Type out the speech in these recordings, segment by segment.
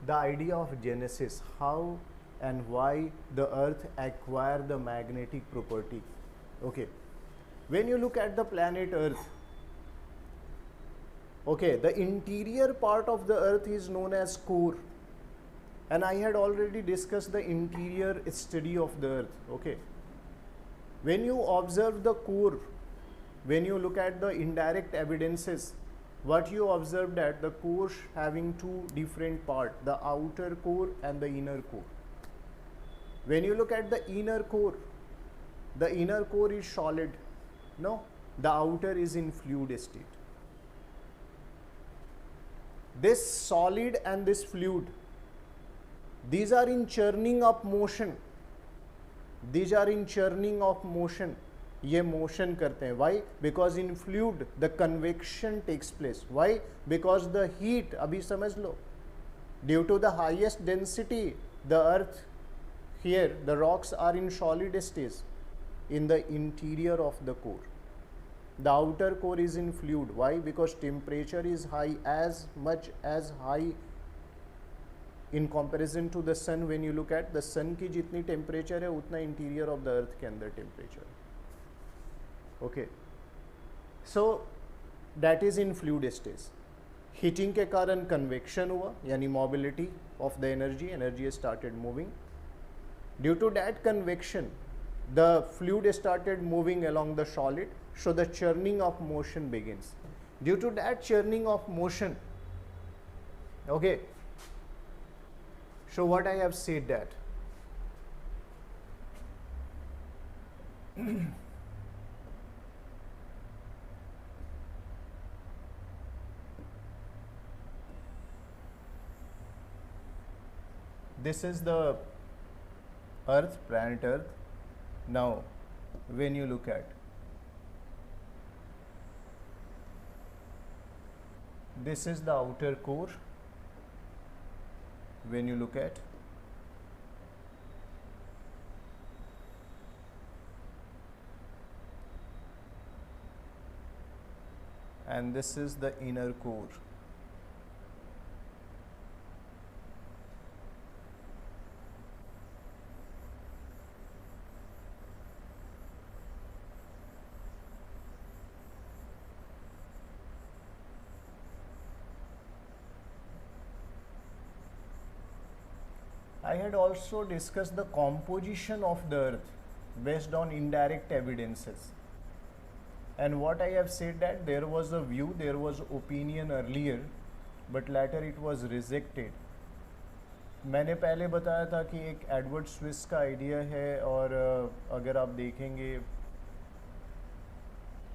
the idea of genesis, how and why the earth acquired the magnetic property. Okay, when you look at the planet earth, okay, the interior part of the earth is known as core, and I had already discussed the interior study of the earth. Okay, when you observe the core, when you look at the indirect evidences, what you observe that the core having two different parts, the outer core and the inner core. When you look at the inner core is solid, no, the outer is in fluid state. This solid and this fluid, these are in churning of motion, these are in churning of motion, ये motion करते हैं. Why? Because in fluid the convection takes place. Why? Because the heat, अभी समझ लो, due to the highest density the earth here the rocks are in solid stage in the interior of the core. The outer core is in fluid. Why? Because temperature is high, as much as high in comparison to the sun. When you look at the sun की जितनी temperature है उतना interior of the earth के अंदर temperature. Okay. So that is in fluid stage. Heating के कारण convection हुआ, यानी mobility of the energy started moving. Due to that convection, the fluid started moving along the solid, so the churning of motion begins. Due to that churning of motion, okay, so what I have said that this is the earth, planet earth. Now when you look at, this is the outer core. When you look at, and this is the inner core. I had also discussed the composition of the earth based on indirect evidences, and what I have said that there was a view, there was opinion earlier, but later it was rejected. मैंने पहले बताया था कि एक Edward Swiss का idea है, और अगर आप देखेंगे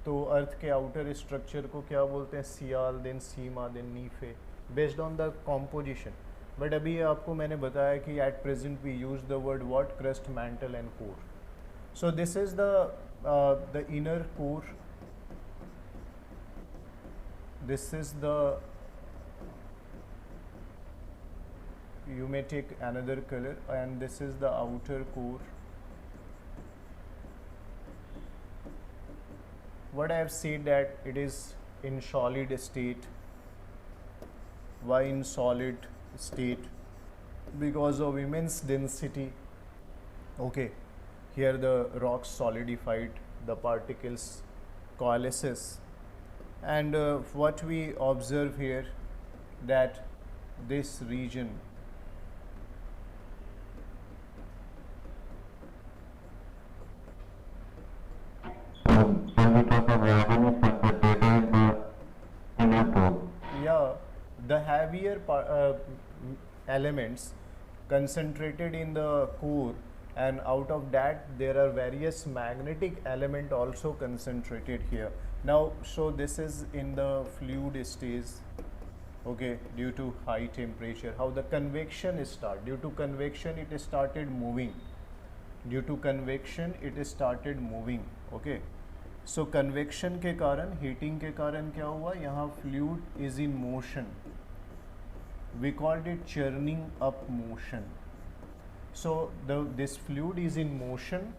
तो अर्थ के आउटर स्ट्रक्चर को क्या बोलते हैं, sial, then sima, then nife, based on the composition. But अभी आपको मैंने बताया कि at present we use the word what, crust, mantle and core. So this is the inner core, this is the, you may take another color, and this is the outer core. What I have said that it is in solid state. Why in solid state? Because of immense density. Okay, here the rocks solidified, the particles coalesces, and what we observe here, that this region, the heavier elements concentrated in the core, and out of that there are various magnetic element also concentrated here. Now, so this is in the fluid stage, okay, due to high temperature. How the convection start? Due to convection it started moving. Due to convection it started moving. Okay, so convection के कारण, heating के कारण क्या हुआ, यहाँ fluid is in motion. We called it churning up motion. So this fluid is in motion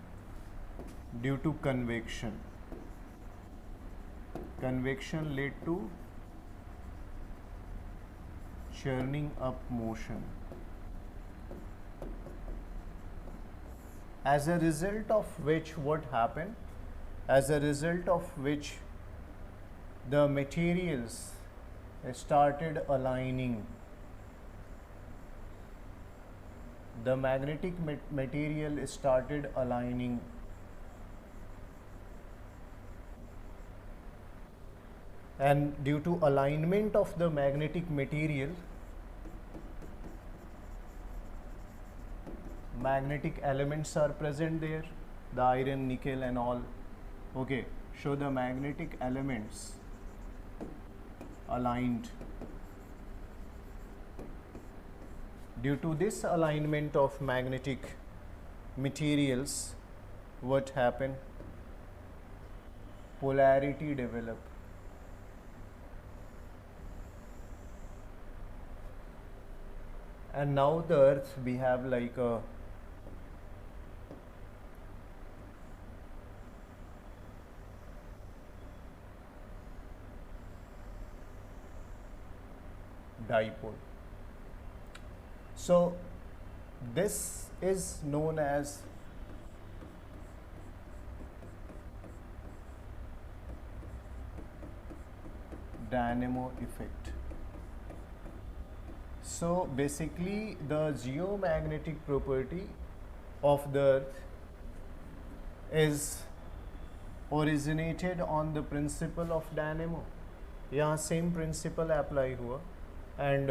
due to convection. Convection led to churning up motion. As a result of which what happened? As a result of which the materials started aligning. The magnetic material started aligning. And due to alignment of the magnetic material, magnetic elements are present there, the iron, nickel and all. Okay, so the magnetic elements aligned. Due to this alignment of magnetic materials, what happened? Polarity developed. And now the earth, we have like a dipole. So this is known as dynamo effect. So basically the geomagnetic property of the earth is originated on the principle of dynamo. यहाँ same principle apply हुआ and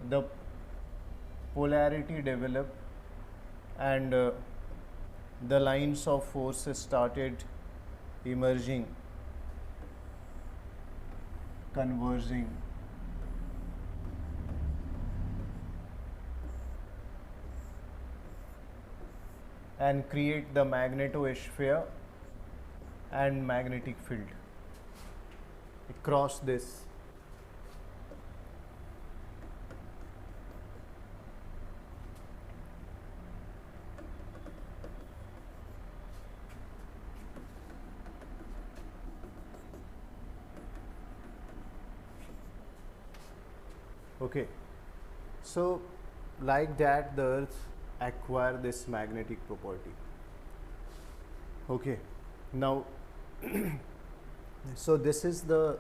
the polarity developed and the lines of forces started emerging, converging. And create the magnetosphere and magnetic field across this. Okay, so like that the earth acquire this magnetic property. Okay, now so this is the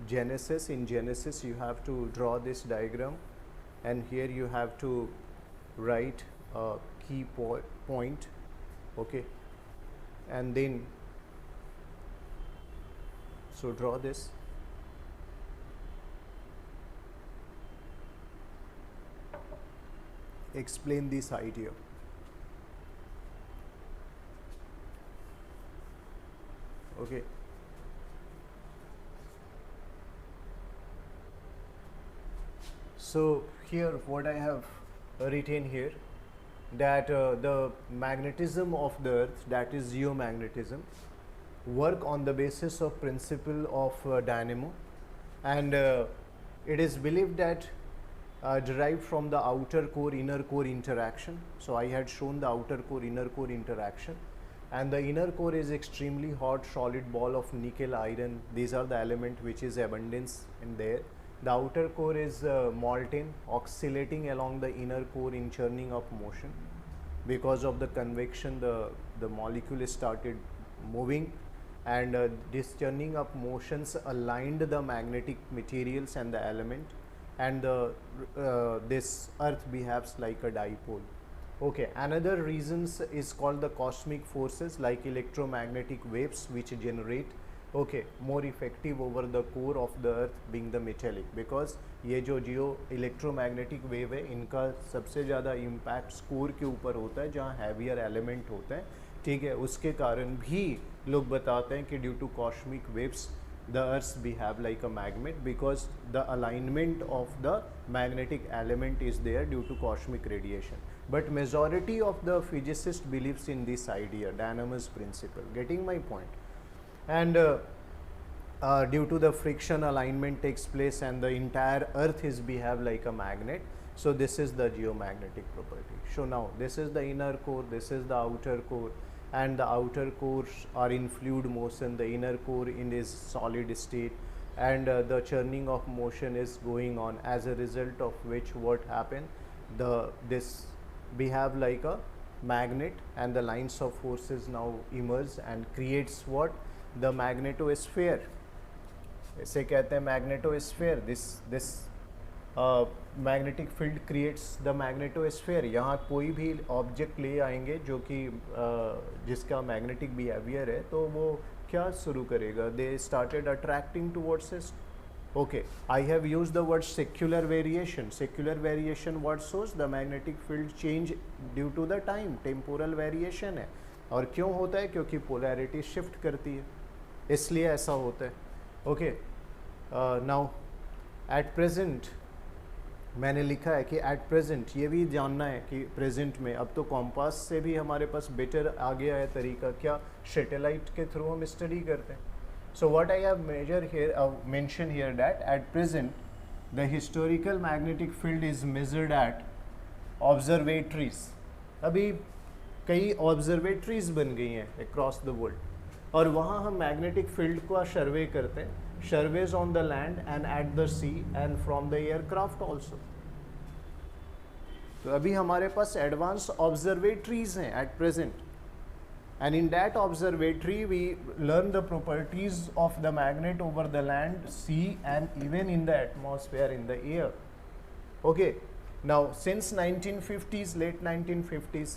genesis. In genesis you have to draw this diagram and here you have to write a key point. Okay, and then so draw this. Explain this idea. Okay. So here what I have written here, that the magnetism of the earth, that is geomagnetism, work on the basis of principle of dynamo, and it is believed that derived from the outer core inner core interaction. So I had shown the outer core inner core interaction, and the inner core is extremely hot solid ball of nickel, iron. These are the element which is abundance in there. The outer core is molten, oscillating along the inner core in churning up motion. Because of the convection, the molecule started moving, and this churning up motions aligned the magnetic materials and the element, and this earth behaves like a dipole. Okay, another reasons is called the cosmic forces, like electromagnetic waves which generate, okay, more effective over the core of the earth being the metallic, because ये जो जियो electromagnetic wave है इनका सबसे ज़्यादा impact core के ऊपर होता है जहाँ हैवियर एलिमेंट होते हैं, ठीक है। उसके कारण भी लोग बताते हैं कि due to cosmic waves the earth behave like a magnet, because the alignment of the magnetic element is there due to cosmic radiation. But majority of the physicists believes in this idea, dynamo's principle. Getting my point? And due to the friction, alignment takes place and the entire earth is behave like a magnet. So this is the geomagnetic property. So now this is the inner core, this is the outer core, and the outer cores are in fluid motion, the inner core in this solid state. and the churning of motion is going on, as a result of which what happened, this we have like a magnet, and the lines of forces now emerge and creates what, the magnetosphere. इसे कहते हैं magnetosphere. This magnetic field creates the magnetosphere. यहाँ कोई भी object ले आएंगे जो कि जिसका मैग्नेटिक बिहेवियर है, तो वो क्या शुरू करेगा, they started attracting towards it. Okay, I have use the word secular variation. Secular variation word shows the magnetic field change due to the time, temporal variation है. और क्यों होता है, क्योंकि पोलैरिटी शिफ्ट करती है, इसलिए ऐसा होता है. ओके, नाउ एट प्रेजेंट मैंने लिखा है कि एट प्रेजेंट, ये भी जानना है कि प्रेजेंट में अब तो कॉम्पास से भी हमारे पास बेटर आ गया है तरीका, क्या सैटेलाइट के थ्रू हम स्टडी करते हैं. So what I have measure here mention here that at present the historical magnetic field is measured at observatories. अभी कई ऑब्जर्वेटरीज बन गई हैं अक्रॉस द वर्ल्ड, और वहाँ हम मैग्नेटिक फील्ड का सर्वे करते हैं. Surveys on the land and at the sea and from the aircraft also. तो अभी हमारे पास एडवांस ऑब्जर्वेटरीज हैं at present, and in that observatory we learn the properties of the magnet over the land, sea and even in the atmosphere, in the air. Okay, now since 1950s, late 1950s,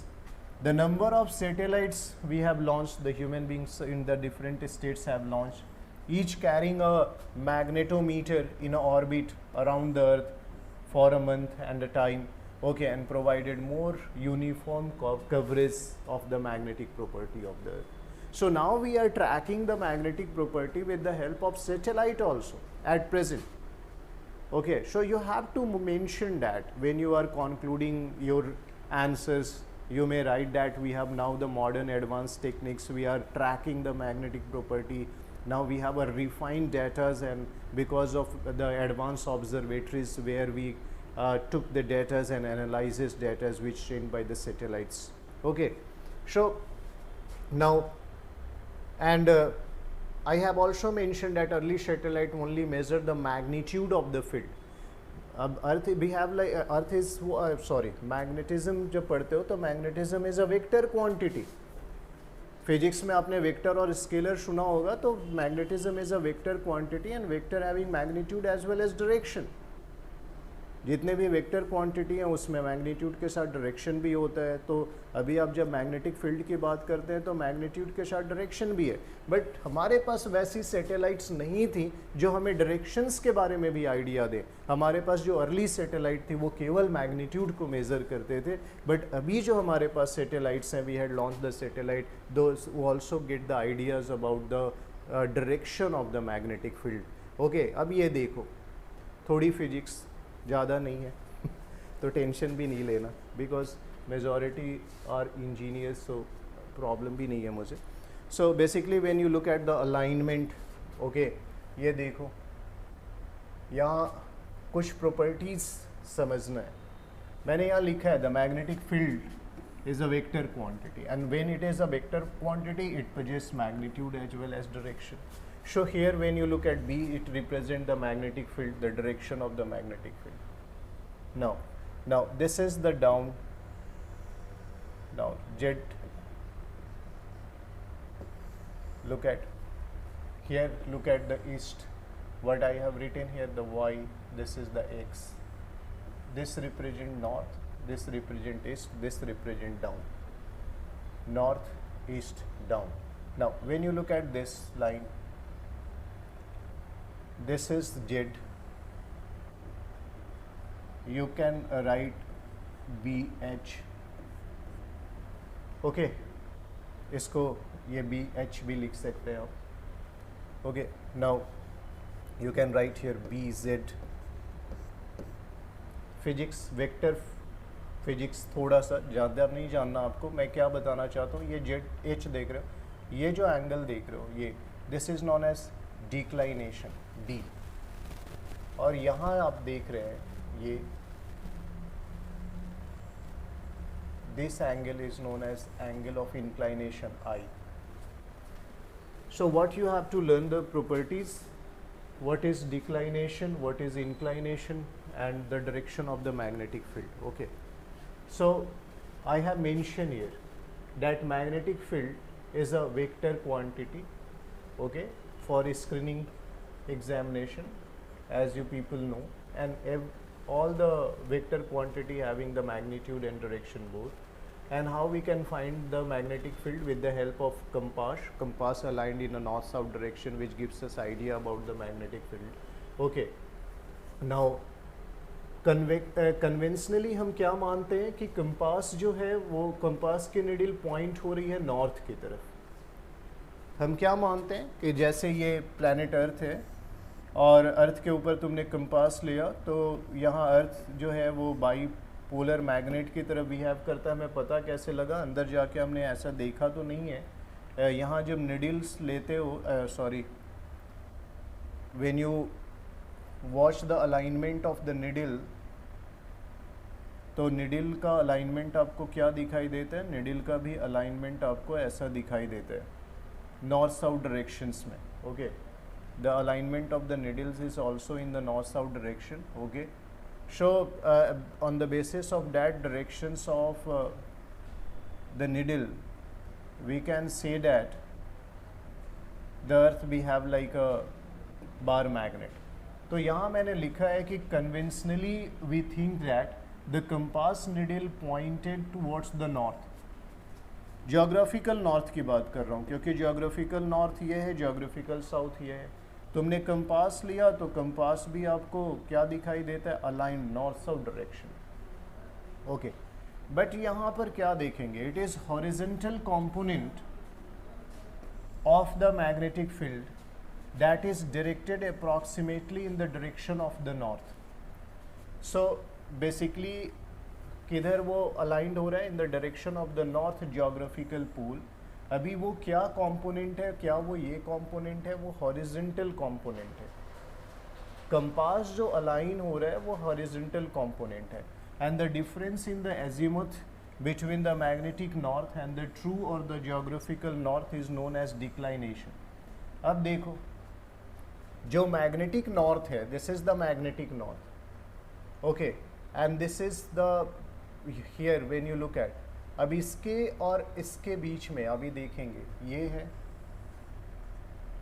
the number of satellites we have launched, the human beings in the different states have launched, each carrying a magnetometer in an orbit around the earth for a month and a time. Okay, and provided more uniform coverage of the magnetic property of the earth. So now we are tracking the magnetic property with the help of satellite also at present. Okay, so you have to mention that when you are concluding your answers. You may write that we have now the modern advanced techniques, we are tracking the magnetic property. Now we have a refined data, and because of the advanced observatories where we took the data and analyzes data which trained by the satellites. Okay, so now, and I have also mentioned that early satellite only measured the magnitude of the field. अब earth we have like earth is sorry magnetism जब पढ़ते हो तो magnetism is a vector quantity. Physics में आपने vector और scalar सुना होगा, तो magnetism is a vector quantity and vector having magnitude as well as direction. जितने भी वेक्टर क्वांटिटी हैं उसमें मैग्नीट्यूड के साथ डायरेक्शन भी होता है. तो अभी आप जब मैग्नेटिक फील्ड की बात करते हैं तो मैग्नीट्यूड के साथ डायरेक्शन भी है, बट हमारे पास वैसी सैटेलाइट्स नहीं थी जो हमें डायरेक्शंस के बारे में भी आइडिया दें. हमारे पास जो अर्ली सैटेलाइट थी वो केवल मैग्नीट्यूड को मेज़र करते थे, बट अभी जो हमारे पास सैटेलाइट्स हैं, we had launch the satellite those also get the ideas about the direction of the magnetic field. Okay, अब ये देखो, थोड़ी फिजिक्स, ज़्यादा नहीं है तो टेंशन भी नहीं लेना, because majority are engineers, so problem भी नहीं है मुझे. So basically when you look at the alignment, okay, ये देखो यहाँ कुछ प्रॉपर्टीज समझना है. मैंने यहाँ लिखा है the magnetic field is a vector quantity, and when it is a vector quantity it possesses magnitude as well as direction. So here when you look at B, it represents the magnetic field, the direction of the magnetic field. Now this is the down, Z. Look at here, look at the east. What I have written here, the Y, this is the X. This represent north, this represent east, this represent down. North, east, down. Now when you look at this line, this is Z. You can write BH. Okay, इसको ये BH भी लिख सकते हैं आप. Okay, now you can write here BZ. Physics, vector physics थोड़ा सा ज़्यादा नहीं जानना आपको. मैं क्या बताना चाहता हूँ, ये ZH देख रहे हो, ये जो एंगल देख रहे हो, ये this is known as declination D, और यहाँ आप देख रहे हैं ये this angle is known as angle of inclination I. So what you have to learn the properties what is declination, what is inclination, and the direction of the magnetic field. Okay, so I have mentioned here that magnetic field is a vector quantity, okay, for screening examination, as you people know, and all the vector quantity having the magnitude and direction both. And how we can find the magnetic field? With the help of compass aligned in a north-south direction, which gives us idea about the magnetic field. Okay, now conventionally हम क्या मानते हैं कि compass जो है वो compass की needle point हो रही है नॉर्थ की तरफ। हम क्या मानते हैं कि जैसे ये प्लैनेट अर्थ है और अर्थ के ऊपर तुमने कंपास लिया तो यहाँ अर्थ जो है वो बाई पोलर मैग्नेट की तरफ बिहेव करता है। हमें पता कैसे लगा? अंदर जाके हमने ऐसा देखा तो नहीं है। यहाँ जब निडल्स लेते हो, sorry, when you watch the alignment of the needle, तो निडल का अलाइनमेंट आपको क्या दिखाई देता है? निडल का भी अलाइनमेंट आपको ऐसा दिखाई देता है नॉर्थ साउथ डायरेक्शंस में। Okay, the alignment of the needles is also in the north south direction. Okay, so on the basis of that directions of the needle, we can say that the earth behave like a bar magnet. तो यहाँ मैंने लिखा है कि conventionally we think that the compass needle pointed towards the north. geographical north की बात कर रहा हूँ क्योंकि geographical north ये है, geographical south ये है। तुमने कंपास लिया तो कंपास भी आपको क्या दिखाई देता है? Align north south direction. Okay, but यहाँ पर क्या देखेंगे? It is horizontal component of the magnetic field that is directed approximately in the direction of the north. So basically किधर वो अलाइंड हो रहा है? In the direction of the north geographical pole. अभी वो क्या कंपोनेंट है? क्या वो ये कंपोनेंट है? वो हॉरिजॉन्टल कंपोनेंट है। कंपास जो अलाइन हो रहा है वो हॉरिजॉन्टल कंपोनेंट है। And the difference in the azimuth between the magnetic north and the true और the geographical north is known as declination. अब देखो, जो मैग्नेटिक नॉर्थ है, this is the magnetic north. Okay, and this is the here when you look at, अब इसके और इसके बीच में अभी देखेंगे ये है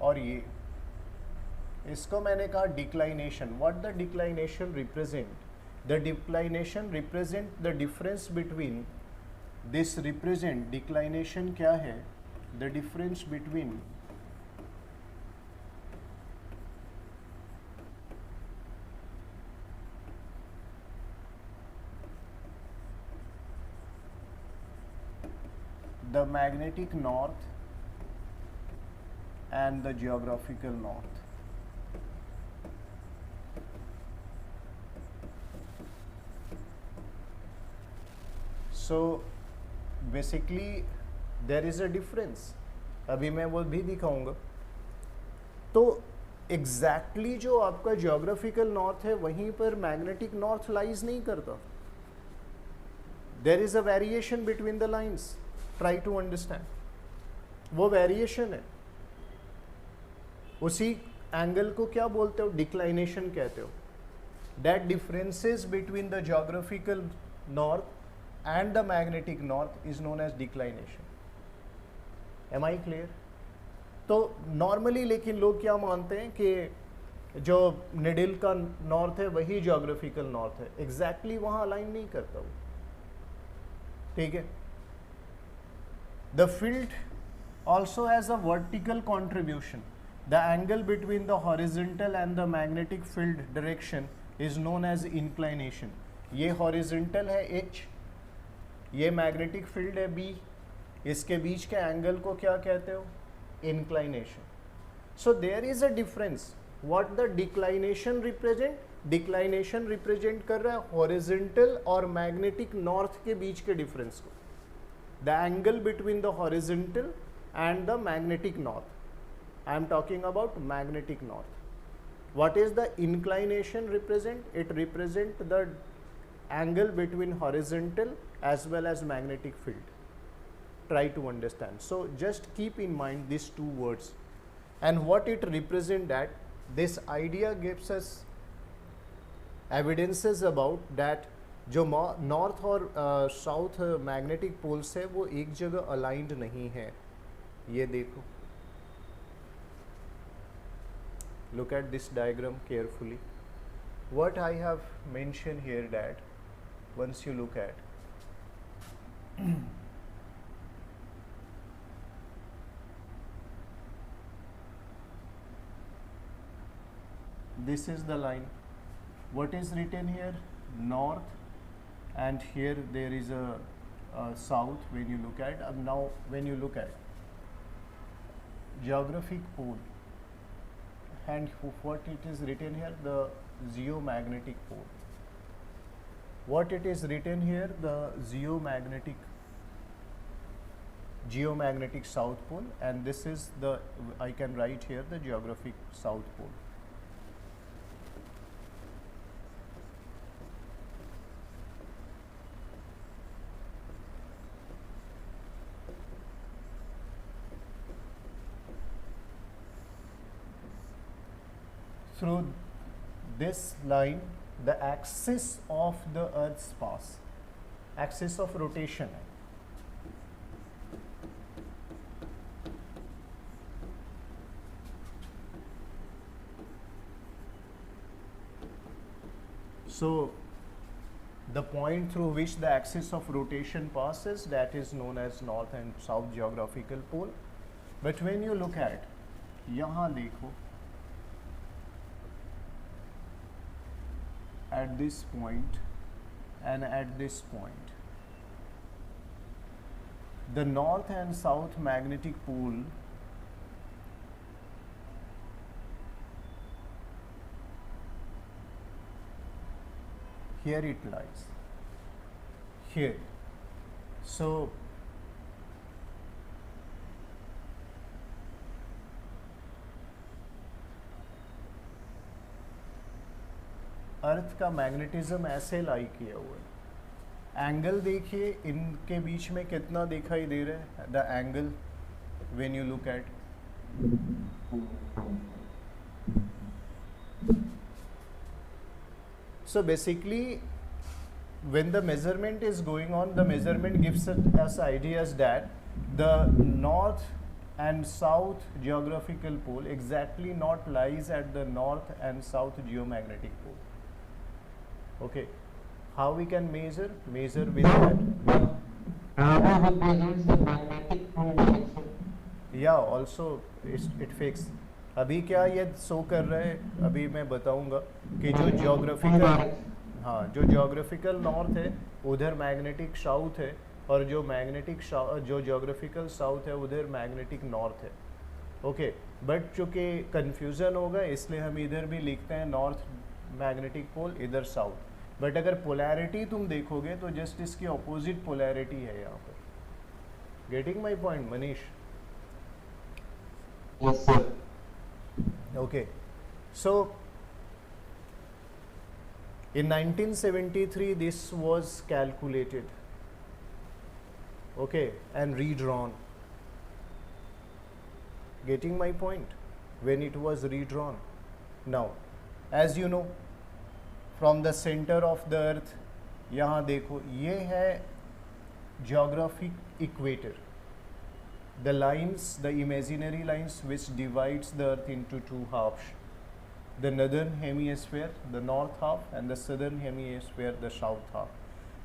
और ये, इसको मैंने कहा declination. What the declination represent? The declination represent the difference between this, represent declination क्या है? The difference between the magnetic north and the geographical north. So basically there is a difference. अभी मैं वो भी दिखाऊंगा। तो एग्जैक्टली जो आपका जियोग्राफिकल नॉर्थ है वहीं पर मैग्नेटिक नॉर्थ लाइज नहीं करता। There is a variation between the lines, try to understand. वो वेरिएशन है, उसी एंगल को क्या बोलते हो? डिक्लाइनेशन कहते हो। That differences between the geographical north and the magnetic north is known as declination. Am I clear? तो नॉर्मली लेकिन लोग क्या मानते हैं कि जो निडल का नॉर्थ है वही जियोग्राफिकल नॉर्थ है। एग्जैक्टली वहां अलाइन नहीं करता वो, ठीक है। The field also has a vertical contribution. The angle between the horizontal and the magnetic field direction is known as inclination. ये horizontal है H, ये magnetic field है B, इसके बीच के एंगल को क्या कहते हो? Inclination. So there is a difference. What the declination represent? Declination represent कर रहा है horizontal और magnetic north के बीच के difference को, the angle between the horizontal and the magnetic north. I am talking about magnetic north. What is the inclination represent? It represent the angle between horizontal as well as magnetic field. Try to understand. So just keep in mind these two words and what it represent, that This idea gives us evidences about that जो north और south magnetic poles है वो एक जगह aligned नहीं है. ये देखो, look at this diagram carefully. What I have mentioned here, that once you look at this is the line. What is written here? North, and here there is a south when you look at. Now when you look at geographic pole, and what it is written here, the geomagnetic pole. What it is written here, the geomagnetic south pole, and this is the, I can write here the geographic south pole. Through this line, the axis of the Earth's path, axis of rotation है. So the point through which the axis of rotation passes, that is known as north and south geographical pole. But when you look at, यहाँ देखो, at this point and at this point, the north and south magnetic pole here it lies, here. So अर्थ का magnetism ऐसे लाई किया हुआ है. Angle देखिए इनके बीच में कितना दिखाई दे रहा है, the angle when you look eight. So basically when the measurement is going on, the measurement gives us ideas that the north and south geographical pole exactly not lies at the north and south geomagnetic pole. Okay, how we can measure with that? Represents the magnetic pole direction. Yeah, also it fix. अभी क्या ये show कर रहा है, अभी मैं बताऊंगा कि जो ज्योग्राफिकल नॉर्थ है उधर मैग्नेटिक साउथ है, और जो ज्योग्राफिकल साउथ है उधर मैग्नेटिक नॉर्थ है. ओके, बट चूँकि कन्फ्यूज़न होगा इसलिए हम इधर भी लिखते हैं नॉर्थ मैग्नेटिक पोल, इधर साउथ. बट अगर पोलैरिटी तुम देखोगे तो जस्ट इसकी ऑपोजिट पोलैरिटी है यहाँ पर. Getting my point Manish? Yes, sir. Okay, so in 1973 this was calculated, okay, and redrawn. Getting my point? When it was redrawn. Now, as you know, from the center of the earth, यहाँ देखो ये है geographic equator. The lines, the imaginary lines which divides the earth into two halves, the northern hemisphere, the north half, and the southern hemisphere, the south half.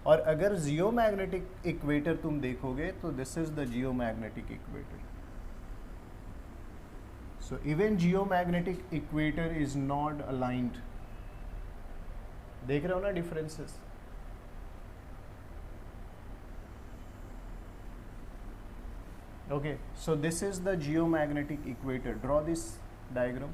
और अगर geomagnetic equator तुम देखोगे तो this is the geomagnetic equator. So even geomagnetic equator is not aligned. देख रहे हो ना differences? Okay, so this is the geomagnetic equator. Draw this diagram.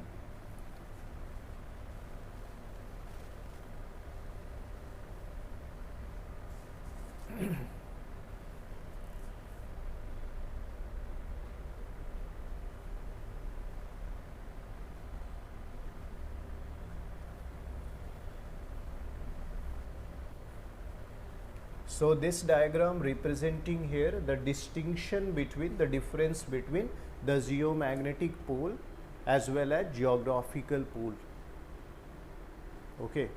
So this diagram representing here the distinction between the difference between the geomagnetic pole as well as geographical pole. Okay.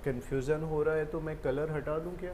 Confusion हो रहा है तो मैं colour हटा दूं क्या?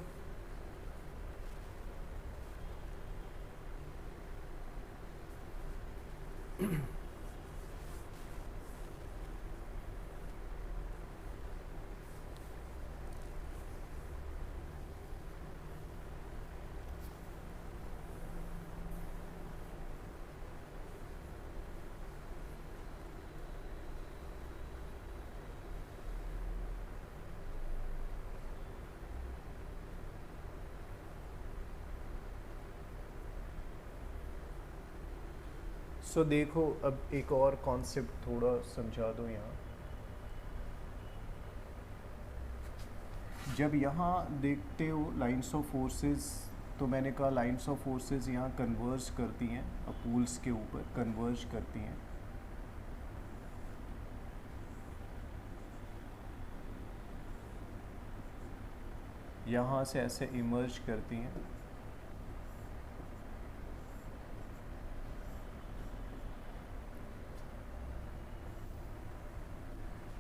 सो देखो, अब एक और कॉन्सेप्ट थोड़ा समझा दो यहाँ। जब यहाँ देखते हो लाइंस ऑफ फोर्सेस, तो मैंने कहा लाइंस ऑफ फोर्सेस यहाँ कन्वर्ज करती हैं पोल्स के ऊपर, कन्वर्ज करती हैं। यहाँ से ऐसे इमर्ज करती हैं।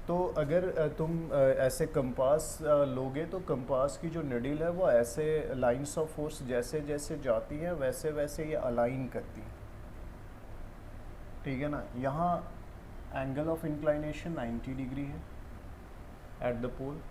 तो अगर तुम ऐसे कंपास लोगे तो कंपास की जो निडल है वो ऐसे लाइंस ऑफ फोर्स जैसे जैसे जाती हैं वैसे वैसे ये अलाइन करती हैं, ठीक है ना। यहाँ एंगल ऑफ इंक्लाइनेशन 90 डिग्री है at the pole.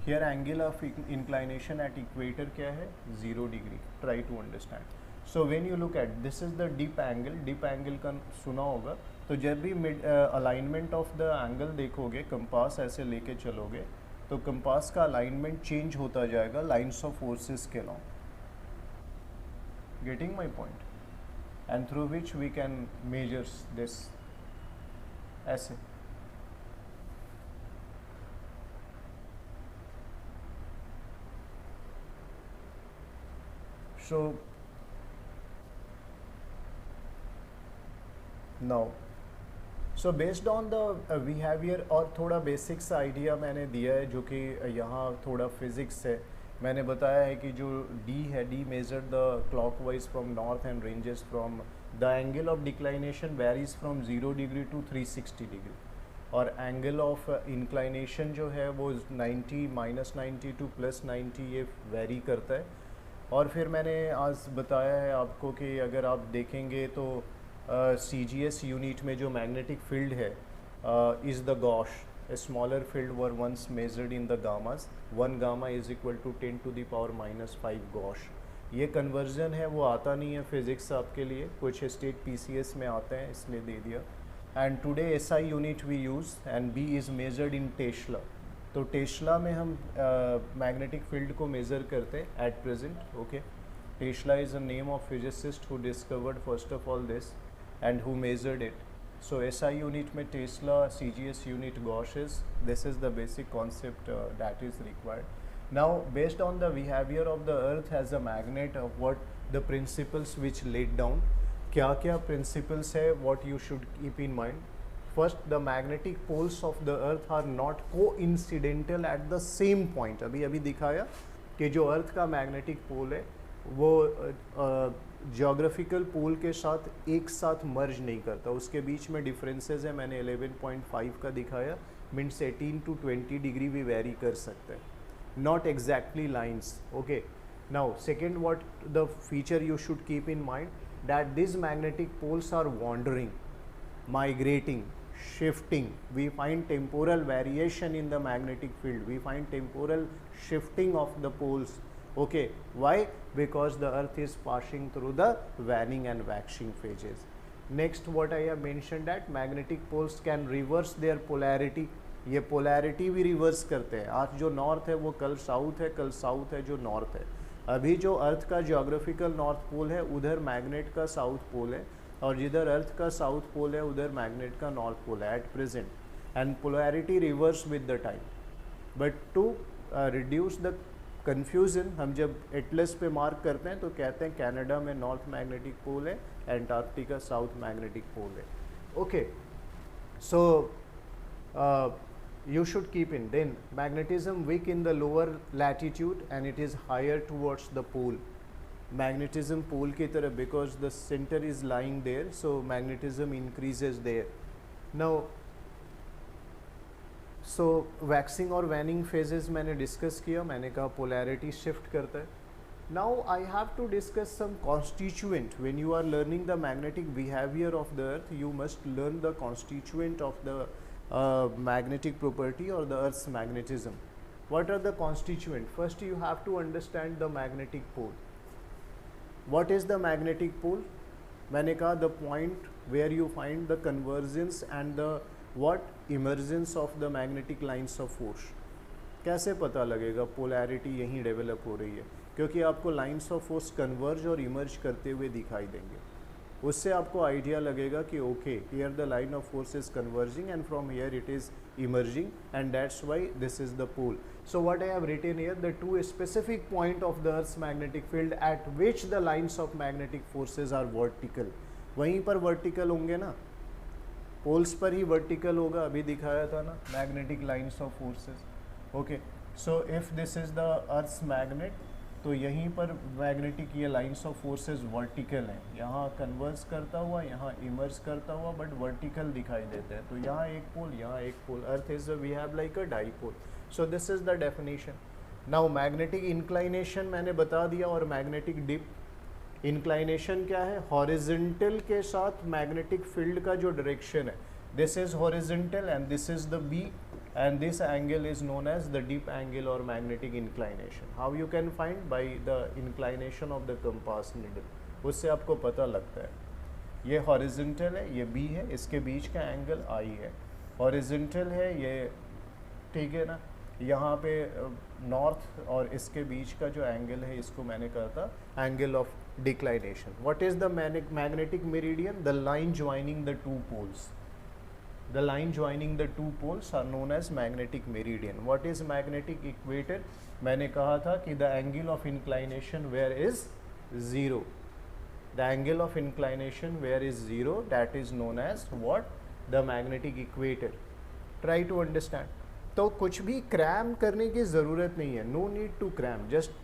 Here angle of inclination at equator क्या है? 0 degree. Try to understand. So when you look at this is the dip angle का सुना होगा। तो जब भी mid alignment of the angle देखोगे, कंपास ऐसे लेके चलोगे तो कंपास का अलाइनमेंट चेंज होता जाएगा लाइंस ऑफ फोर्सेस के long. Getting my point? And through which we can measures this ऐसे। So now so based on the behaviour, और थोड़ा बेसिक्स आइडिया मैंने दिया है जो कि यहाँ थोड़ा फिज़िक्स है। मैंने बताया है कि जो डी है, D measure the clockwise from north and ranges from the angle of declination varies from 0 degree to 360 degree, और एंगल ऑफ इंक्लाइनेशन जो है वो 90, -90 टू +90 ये वेरी करता है। और फिर मैंने आज बताया है आपको कि अगर आप देखेंगे तो CGS यूनिट में जो मैग्नेटिक फील्ड है is the gauss. A smaller field were once measured in the gammas. 1 gamma is equal to 10⁻⁻⁵ gauss. ये कन्वर्जन है वो आता नहीं है फिज़िक्स आपके लिए, कुछ स्टेट PCS में आते हैं इसलिए दे दिया। And today SI unit we use and B is measured in Tesla. तो टेस्ला में हम मैग्नेटिक फील्ड को मेज़र करते हैं at present. Okay, Tesla is a name of physicist who discovered first of all this and who measured it. So SI unit में Tesla, CGS unit Gauss is. This is the basic concept that is required. Now based on the behavior of the earth as a magnet, what the principles which laid down, क्या क्या principles है what you should keep in mind. First, the magnetic poles of the earth are not coincidental at the same point. अभी दिखाया कि जो अर्थ का magnetic pole है वो जियोग्राफिकल पोल के साथ एक साथ मर्ज नहीं करता, उसके बीच में डिफरेंसेस है। मैंने 11.5 का दिखाया, मीन्स 18 to 20 डिग्री भी वेरी कर सकते हैं, not exactly lines. Okay, now second what the feature you should keep in mind, that this magnetic poles are wandering, migrating, shifting. We find temporal variation in the magnetic field. We find temporal shifting of the poles. Okay, why? Because the earth is passing through the waning and waxing phases. Next, what I have mentioned, that magnetic poles can reverse their polarity. ये polarity भी reverse करते हैं। आज जो north है वो कल south है, कल south है जो north है। अभी जो अर्थ का geographical north pole है उधर magnet का south pole है, और जिधर अर्थ का साउथ पोल है उधर मैग्नेट का नॉर्थ पोल है at present. and polarity reverse with the time. But to reduce the confusion, हम जब एटलस पे मार्क करते हैं तो कहते हैं कनाडा में नॉर्थ मैग्नेटिक पोल है, एंटार्क्टिका साउथ मैग्नेटिक पोल है. Okay, so you should keep in. Then magnetism weak in the lower latitude and it is higher towards the pole. Magnetism pole की तरफ, because the center is lying there, so magnetism increases there. Now so waxing और waning phases मैंने discuss किया, मैंने कहा polarity shift करता है. Now I have to discuss some constituent. When you are learning the magnetic behavior of the earth, you must learn the constituent of the magnetic property or the earth's magnetism. What are the constituent? First you have to understand the magnetic pole. What is the magnetic pole? मैंने कहा the point where you find the convergence and the what emergence of the magnetic lines of force. कैसे पता लगेगा polarity यहीं develop हो रही है? क्योंकि आपको लाइन्स ऑफ फोर्स कन्वर्ज और इमर्ज करते हुए दिखाई देंगे. उससे आपको आइडिया लगेगा कि okay, here the line of force is converging and from here it is emerging and that's why this is the pole. So what I have written here, the two specific point of the earth's magnetic field at which the lines of magnetic forces are vertical. वहीं पर vertical होंगे ना, poles पर ही vertical होगा. अभी दिखाया था ना magnetic lines of forces. Okay, so if this is the earth's magnet, तो यहीं पर मैग्नेटिक ये लाइंस ऑफ फोर्सेस वर्टिकल हैं. यहाँ कन्वर्स करता हुआ, यहाँ इमर्ज करता हुआ, बट वर्टिकल दिखाई देते हैं. तो यहाँ एक पोल, यहाँ एक pole. Earth is we have like a dipole. So this is the definition. Now magnetic inclination मैंने बता दिया, और मैग्नेटिक डिप. इंक्लाइनेशन क्या है? हॉरिजेंटल के साथ मैग्नेटिक फील्ड का जो डायरेक्शन है, this is horizontal and this is the B, and this angle is known as the dip angle or magnetic inclination. How you can find? By the inclination of the compass needle. उससे आपको पता लगता है. ये horizontal है, ये B है, इसके बीच का एंगल I है. horizontal है ये, ठीक है ना. यहाँ पे नॉर्थ और इसके बीच का जो एंगल है, इसको मैंने कहा था angle of declination. What is the magnetic meridian? The line joining the two poles. The line joining the two poles are known as magnetic meridian. What is magnetic equator? मैंने कहा था कि the angle of inclination where is 0. The angle of inclination where is 0, that is known as what? The magnetic equator. Try to understand. तो कुछ भी cram करने की ज़रूरत नहीं है. No need to cram. Just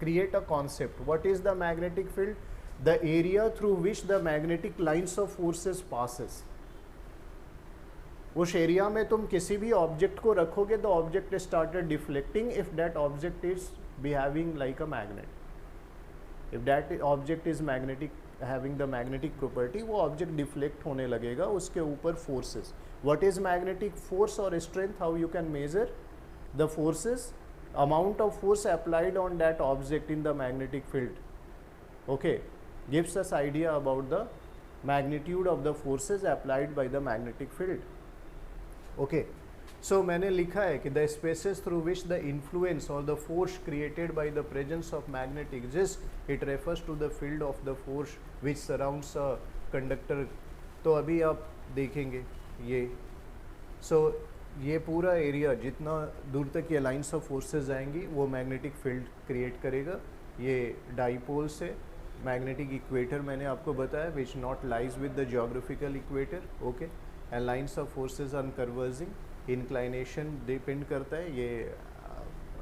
create a concept. What is the magnetic field? The area through which the magnetic lines of forces passes. उस area में तुम किसी भी ऑब्जेक्ट को रखोगे तो object started deflecting if that object is behaving like a magnet. If that object is magnetic, having the magnetic property, वो object deflect होने लगेगा. उसके ऊपर forces. What is magnetic force और strength? How you can measure the forces? Amount of force applied on that object in the magnetic field. Okay, gives us idea about the magnitude of the forces applied by the magnetic field. Okay, so मैंने लिखा है कि the spaces through which the influence और the force created by the presence of magnet exist, it refers to the field of the force which surrounds a conductor. तो अभी आप देखेंगे ये, सो ये पूरा एरिया जितना दूर तक ये लाइन्स ऑफ फोर्सेस आएंगी वो मैग्नेटिक फील्ड क्रिएट करेगा. ये डाईपोल से मैग्नेटिक इक्वेटर मैंने आपको बताया, which not lies with the geographical equator. Okay, and lines of forces on converging. Inclination depend करता है. ये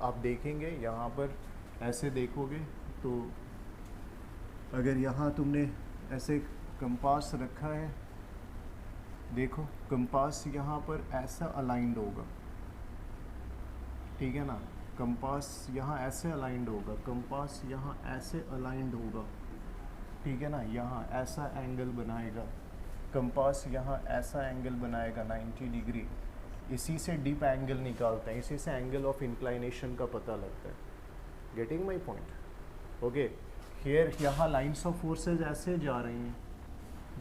आप देखेंगे यहाँ पर ऐसे देखोगे तो अगर यहाँ तुमने ऐसे कंपास रखा है, देखो कंपास यहाँ पर ऐसा अलाइंड होगा, ठीक है ना. कंपास यहाँ ऐसे अलाइंड होगा, कंपास यहाँ ऐसे अलाइंड होगा, ठीक है ना. यहाँ ऐसा एंगल बनाएगा, कंपास यहाँ ऐसा एंगल बनाएगा 90 डिग्री. इसी से डीप एंगल निकालते हैं, इसी से एंगल ऑफ इंक्लाइनेशन का पता लगता है. Getting my point? Okay, here यहाँ लाइन्स ऑफ फोर्सेज ऐसे जा रही हैं,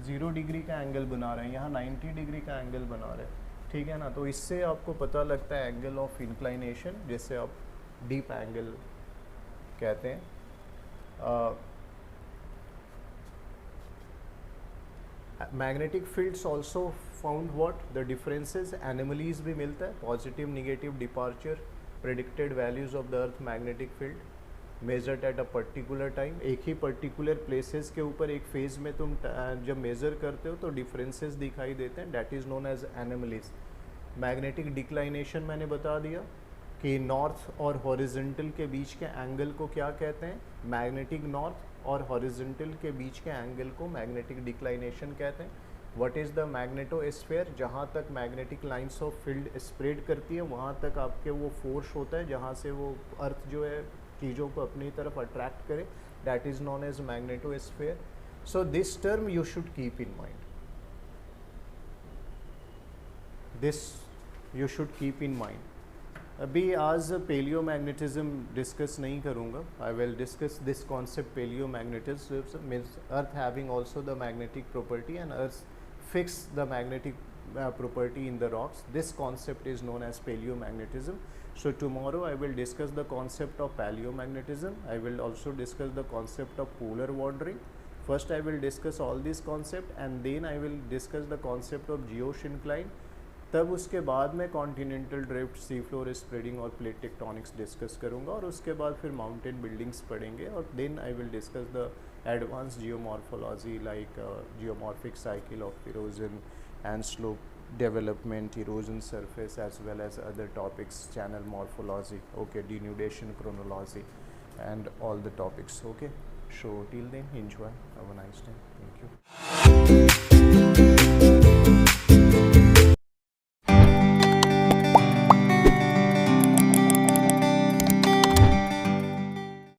0 डिग्री का एंगल बना रहे हैं, यहाँ 90 डिग्री का एंगल बना रहे हैं, ठीक है ना. तो इससे आपको पता लगता है एंगल ऑफ इंक्लाइनेशन, जिससे आप डीप एंगल कहते हैं. Magnetic fields also found what the differences, anomalies भी मिलता है, positive negative departure, predicted values of the earth magnetic field measured at a particular time. एक ही पर्टिकुलर प्लेसेस के ऊपर एक फेज में तुम जब मेज़र करते हो तो डिफरेंसेस दिखाई देते हैं, that is known as anomalies. Magnetic declination मैंने बता दिया कि नॉर्थ और हॉरिजेंटल के बीच के एंगल को क्या कहते हैं, मैग्नेटिक नॉर्थ और हॉरिजेंटल के बीच के एंगल को मैग्नेटिक डिक्लाइनेशन कहते हैं। व्हाट इज़ द मैग्नेटोस्फीयर, जहाँ तक magnetic lines of field spread करती है वहाँ तक आपके वो फोर्स होता है जहाँ से वो अर्थ जो है चीज़ों को अपनी तरफ अट्रैक्ट करे, that is known as magnetosphere. So this term you should keep in mind, this you should keep in mind. अभी आज पेलियो मैग्नेटिज्म डिस्कस नहीं करूँगा, I will discuss this concept paleo magnetism means earth having also the magnetic property and earth fix the magnetic property in the rocks. This concept is known as paleomagnetism. So tomorrow I will discuss the concept of paleomagnetism. I will also discuss the concept of polar wandering. First I will discuss all these concepts and then I will discuss the concept of geosyncline. तब उसके बाद मैं continental drift, sea floor spreading और plate tectonics discuss करूँगा और उसके बाद फिर माउंटेन बिल्डिंग्स पढ़ेंगे और then I will discuss the advance geomorphology like geomorphic cycle of erosion and slope development, erosion surface as well as other topics, channel morphology, okay, denudation chronology and all the topics, okay. So till then enjoy, have a nice day, thank you.